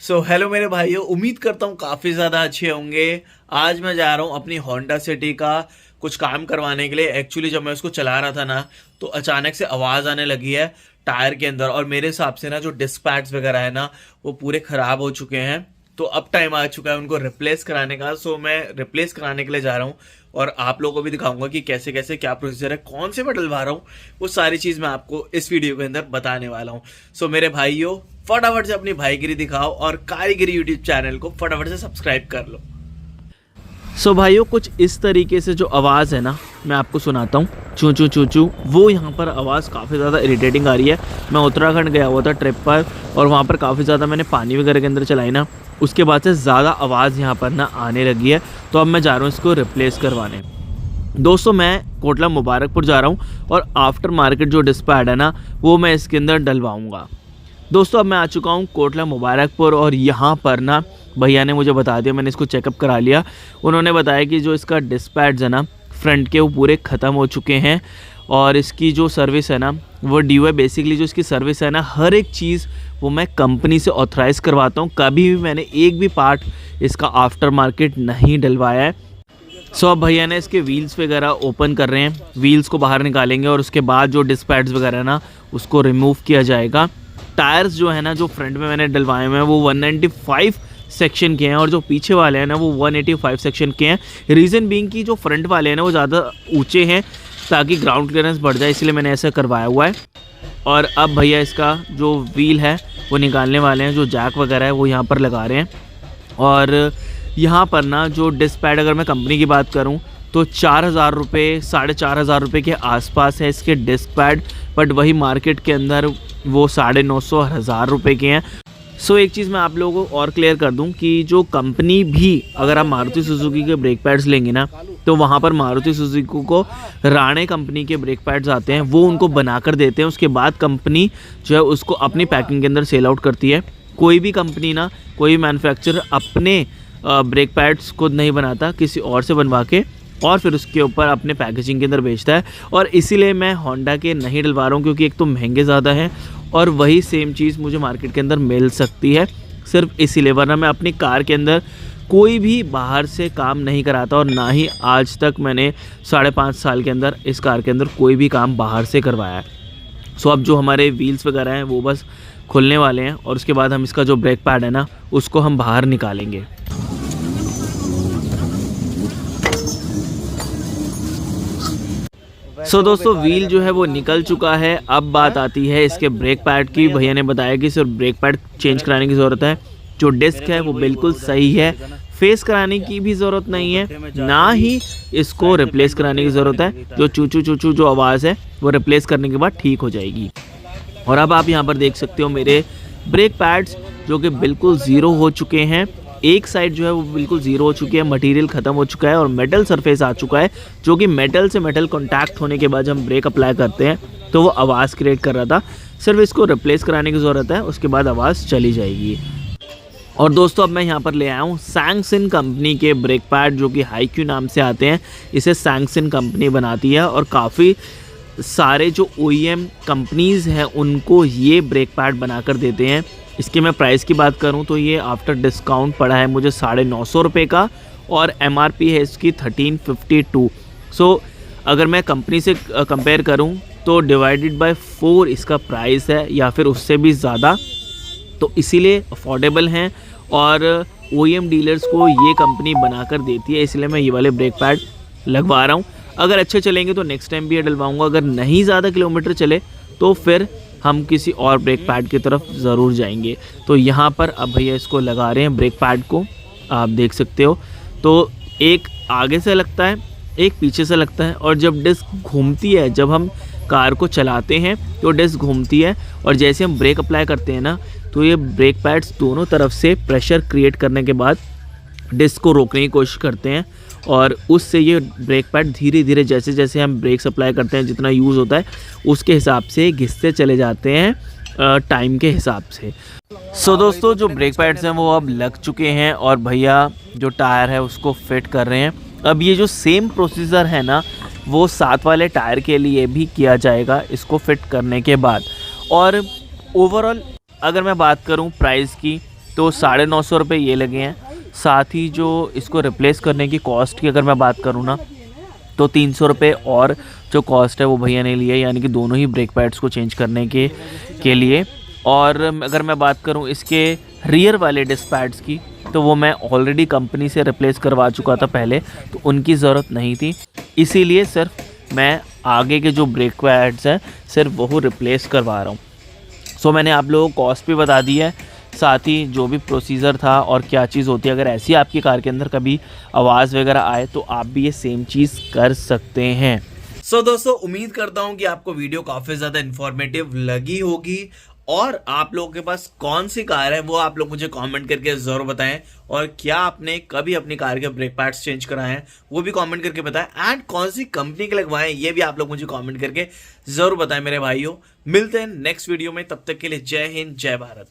Hello मेरे भाइयों, उम्मीद करता हूँ काफ़ी ज़्यादा अच्छे होंगे। आज मैं जा रहा हूँ अपनी होंडा सिटी का कुछ काम करवाने के लिए। एक्चुअली जब मैं उसको चला रहा था ना, तो अचानक से आवाज़ आने लगी है टायर के अंदर, और मेरे हिसाब से ना जो डिस्क पैड्स वगैरह है ना, वो पूरे ख़राब हो चुके हैं। तो अब टाइम आ चुका है उनको रिप्लेस कराने का। मैं रिप्लेस कराने के लिए जा रहा हूँ, और आप लोगों को भी दिखाऊंगा कि कैसे कैसे क्या प्रोसीजर है, कौन से मैं डलवा रहा हूँ। वो सारी चीज़ मैं आपको इस वीडियो के अंदर बताने वाला हूँ। मेरे भाइयों, फटाफट से अपनी भाईगिरी दिखाओ और कारीगिरी यूट्यूब चैनल को फटाफट से सब्सक्राइब कर लो। भाइयों, कुछ इस तरीके से जो आवाज़ है ना, मैं आपको सुनाता हूँ, चू चू चू चू। वो यहाँ पर आवाज़ काफ़ी ज़्यादा इरिटेटिंग आ रही है। मैं उत्तराखंड गया हुआ था ट्रिप पर, और वहाँ पर काफ़ी ज़्यादा मैंने पानी वगैरह के अंदर चलाई ना, उसके बाद से ज़्यादा आवाज़ यहाँ पर ना आने लगी है। तो अब मैं जा रहा हूँ इसको रिप्लेस करवाने। दोस्तों, मैं कोटला मुबारकपुर जा रहा हूँ, और आफ्टर मार्केट जो डिस्क पैड है ना, वो मैं इसके अंदर डलवाऊँगा। दोस्तों, अब मैं आ चुका हूँ कोटला मुबारकपुर, और यहाँ पर ना भैया ने मुझे बता दिया, मैंने इसको चेकअप करा लिया। उन्होंने बताया कि जो इसका डिस्क पैड्स है ना फ्रंट के, वो पूरे ख़त्म हो चुके हैं, और इसकी जो सर्विस है ना वो ड्यू है। बेसिकली जो इसकी सर्विस है ना, हर एक चीज़ वो मैं कंपनी से ऑथराइज़ करवाता हूँ। कभी भी मैंने एक भी पार्ट इसका आफ्टर मार्केट नहीं डलवाया है। अब भैया ने इसके व्हील्स वगैरह ओपन कर रहे हैं, व्हील्स को बाहर निकालेंगे, और उसके बाद जो डिस्क पैड्स वगैरह ना उसको रिमूव किया जाएगा। टायर्स जो है ना, जो फ्रंट में मैंने डलवाए हुए हैं वो 195 सेक्शन के हैं, और जो पीछे वाले हैं ना वो 185 सेक्शन के हैं। रीज़न बीइंग कि जो फ्रंट वाले हैं ना वो ज़्यादा ऊंचे हैं, ताकि ग्राउंड क्लियरेंस बढ़ जाए, इसलिए मैंने ऐसा करवाया हुआ है। और अब भैया इसका जो व्हील है वो निकालने वाले हैं, जो जैक वगैरह है वो यहाँ पर लगा रहे हैं। और यहाँ पर ना जो डिस्क पैड, अगर मैं कंपनी की बात करूँ तो 4,000 रुपये, 4,500 रुपये के आसपास है इसके डिस्क पैड, बट वही मार्केट के अंदर वो 950 1,000 रुपये के हैं। एक चीज़ मैं आप लोगों को और क्लियर कर दूं कि जो कंपनी भी, अगर आप मारुति सुजुकी के ब्रेक पैड्स लेंगे ना, तो वहाँ पर मारुति सुजुकी को राणे कंपनी के ब्रेक पैड्स आते हैं, वो उनको बनाकर देते हैं। उसके बाद कंपनी जो है उसको अपनी पैकिंग के अंदर सेल आउट करती है। कोई भी कंपनी ना, कोई मैन्युफैक्चरर अपने ब्रेक पैड्स खुद नहीं बनाता, किसी और से बनवा के और फिर उसके ऊपर अपने पैकेजिंग के अंदर बेचता है। और इसीलिए मैं होंडा के नहीं डलवा रहा हूँ, क्योंकि एक तो महंगे ज़्यादा हैं, और वही सेम चीज़ मुझे मार्केट के अंदर मिल सकती है, सिर्फ इसीलिए। वरना मैं अपनी कार के अंदर कोई भी बाहर से काम नहीं कराता, और ना ही आज तक मैंने 5.5 साल के अंदर इस कार के अंदर कोई भी काम बाहर से करवाया है। अब जो हमारे व्हील्स वगैरह हैं वो बस खुलने वाले हैं, और उसके बाद हम इसका जो ब्रेक पैड है ना उसको हम बाहर निकालेंगे। दोस्तों, व्हील जो है वो निकल चुका है। अब बात आती है इसके ब्रेक पैड की। भैया ने बताया कि सिर्फ ब्रेक पैड चेंज कराने की ज़रूरत है। जो डिस्क है वो बिल्कुल सही है, फेस कराने की भी ज़रूरत नहीं है, ना ही इसको रिप्लेस कराने की ज़रूरत है। जो चू चू चू चू जो आवाज़ है वो रिप्लेस करने के बाद ठीक हो जाएगी। और अब आप यहाँ पर देख सकते हो मेरे ब्रेक पैड्स जो कि बिल्कुल ज़ीरो हो चुके हैं। एक साइड जो है वो बिल्कुल ज़ीरो हो चुकी है, मटेरियल ख़त्म हो चुका है, और मेटल सरफेस आ चुका है, जो कि मेटल से मेटल कांटेक्ट होने के बाद जब हम ब्रेक अप्लाई करते हैं तो वो आवाज़ क्रिएट कर रहा था। सिर्फ इसको रिप्लेस कराने की ज़रूरत है, उसके बाद आवाज़ चली जाएगी। और दोस्तों, अब मैं यहाँ पर ले आया हूँ सैंगसिन कंपनी के ब्रेक पैड, जो कि हाईक्यू नाम से आते हैं। इसे सैंगसिन कंपनी बनाती है, और काफ़ी सारे जो OEM कंपनीज़ हैं उनको ये ब्रेक पैड बना कर देते हैं। इसके मैं प्राइस की बात करूं तो ये आफ्टर डिस्काउंट पड़ा है मुझे 950 रुपये का, और MRP है इसकी 1352। अगर मैं कंपनी से कंपेयर करूं तो डिवाइडेड बाय 4 इसका प्राइस है, या फिर उससे भी ज़्यादा। तो इसीलिए अफोर्डेबल हैं, और OEM डीलर्स को ये कंपनी बनाकर देती है, इसलिए मैं ये वाले ब्रेक पैड लगवा रहा हूँ। अगर अच्छे चलेंगे तो नेक्स्ट टाइम भी ये डलवाऊँगा। अगर नहीं ज़्यादा किलोमीटर चले तो फिर हम किसी और ब्रेक पैड की तरफ ज़रूर जाएंगे। तो यहाँ पर अब भैया इसको लगा रहे हैं ब्रेक पैड को, आप देख सकते हो। तो एक आगे से लगता है, एक पीछे से लगता है, और जब डिस्क घूमती है, जब हम कार को चलाते हैं तो डिस्क घूमती है, और जैसे हम ब्रेक अप्लाई करते हैं ना, तो ये ब्रेक पैड्स दोनों तरफ से प्रेशर क्रिएट करने के बाद डिस्क को रोकने की कोशिश करते हैं, और उससे ये ब्रेक पैड धीरे धीरे जैसे जैसे हम ब्रेक अप्लाई करते हैं, जितना यूज़ होता है उसके हिसाब से घिसते चले जाते हैं टाइम के हिसाब से। दोस्तों, जो ब्रेक पैड्स हैं वो अब लग चुके हैं, और भैया जो टायर है उसको फिट कर रहे हैं। अब ये जो सेम प्रोसीजर है ना, वो साथ वाले टायर के लिए भी किया जाएगा इसको फिट करने के बाद। और ओवरऑल अगर मैं बात करूं प्राइस की, तो 950 रुपये ये लगे हैं। साथ ही जो इसको रिप्लेस करने की कॉस्ट की अगर मैं बात करूँ ना, तो 300 रुपये और जो कॉस्ट है वो भैया ने लिया, यानी कि दोनों ही ब्रेक पैड्स को चेंज करने के लिए। और अगर मैं बात करूं इसके रियर वाले डिस्क पैड्स की, तो वो मैं ऑलरेडी कंपनी से रिप्लेस करवा चुका था पहले, तो उनकी ज़रूरत नहीं थी, इसीलिए सिर्फ मैं आगे के जो ब्रेक पैड्स हैं सिर्फ वो रिप्लेस करवा रहा हूँ। सो मैंने आप लोगों को कॉस्ट भी बता दी है, साथ ही जो भी प्रोसीजर था और क्या चीज़ होती है। अगर ऐसी आपकी कार के अंदर कभी आवाज़ वगैरह आए तो आप भी ये सेम चीज़ कर सकते हैं। सो दोस्तों, उम्मीद करता हूँ कि आपको वीडियो काफ़ी ज़्यादा इन्फॉर्मेटिव लगी होगी, और आप लोगों के पास कौन सी कार है वो आप लोग मुझे कमेंट करके ज़रूर बताएं, और क्या आपने कभी अपनी कार के ब्रेक पैड्स चेंज कराए हैं वो भी कमेंट करके बताएं, एंड कौन सी कंपनी के लगवाएं ये भी आप लोग मुझे कमेंट करके ज़रूर बताएं मेरे भाइयों। मिलते हैं नेक्स्ट वीडियो में, तब तक के लिए जय हिंद जय भारत।